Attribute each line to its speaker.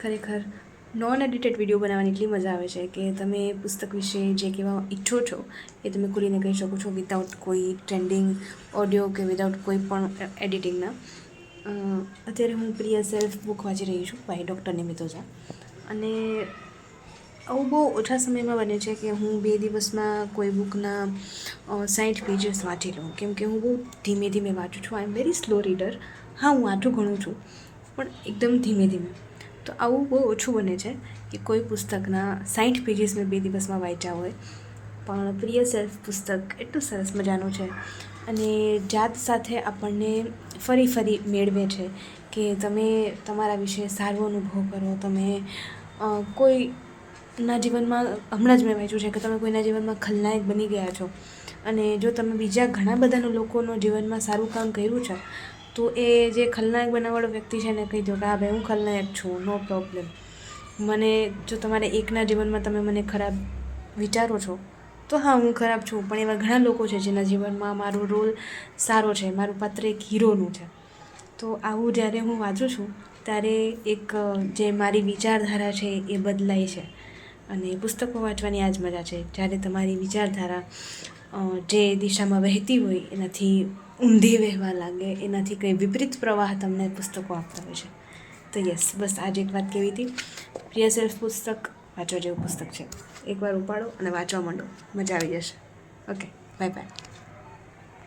Speaker 1: ખરેખર non edited video બનાવવાની એટલી મજા આવે છે કે તમે પુસ્તક વિશે જે કહેવા ઈચ્છો છો એ તમે ખુલીને કહી શકો છો વિધાઉટ કોઈ ટ્રેન્ડિંગ ઓડિયો કે વિધાઉટ કોઈ પણ એડિટિંગના. અત્યારે હું પ્રિય સેલ્ફ બુક વાંચી રહી છું બાય ડૉક્ટર નિમિત ઓઝા. અને આવું બહુ ઓછા સમયમાં બને છે કે હું 2 દિવસમાં કોઈ બુકના 60 પેજીસ વાંચી લઉં, કેમ કે હું બહુ ધીમે ધીમે વાંચું છું. આઈ એમ વેરી સ્લો રીડર. હા, હું વાંચું ઘણું છું પણ એકદમ ધીમે ધીમે. તો આવું બહુ ઓછું બને છે કે કોઈ પુસ્તકના 60 પેજીસ મેં 2 દિવસમાં વાંચ્યા હોય. પણ પ્રિય સેલ્ફ પુસ્તક એટલું સરસ મજાનું છે અને જાત સાથે આપણને ફરી ફરી મેળવે છે કે તમે તમારા વિશે સારો અનુભવ કરો. તમે કોઈના જીવનમાં, હમણાં જ મેં વાંચ્યું છે કે તમે કોઈના જીવનમાં ખલનાયક બની ગયા છો અને જો તમે બીજા ઘણા બધા લોકોનો જીવનમાં સારું કામ કર્યું છે તો એ જે ખલનાયક બનાવવાળો વ્યક્તિ છે ને કહી દો કે હા ભાઈ હું ખલનાયક છું, નો પ્રોબ્લેમ. મને જો તમારે એકના જીવનમાં તમે મને ખરાબ વિચારો છો તો હા હું ખરાબ છું, પણ એવા ઘણા લોકો છે જેના જીવનમાં મારો રોલ સારો છે, મારું પાત્ર એક હીરોનું છે. તો આવું જ્યારે હું વાંચું છું ત્યારે એક જે મારી વિચારધારા છે એ બદલાય છે. અને પુસ્તકો વાંચવાની આ જ મજા છે જ્યારે તમારી વિચારધારા જે દિશામાં વહેતી હોય એનાથી ઊંધી વહેવા લાગે, એનાથી કંઈ વિપરીત પ્રવાહ તમને પુસ્તકો આપતા હોય છે. તો યસ, બસ આજે એક વાત કહેવી હતી. પ્રિય સેલ્ફ પુસ્તક વાંચવા જેવું પુસ્તક છે. એકવાર ઉપાડો અને વાંચવા માંડો, મજા આવી જશે. Okay, bye bye.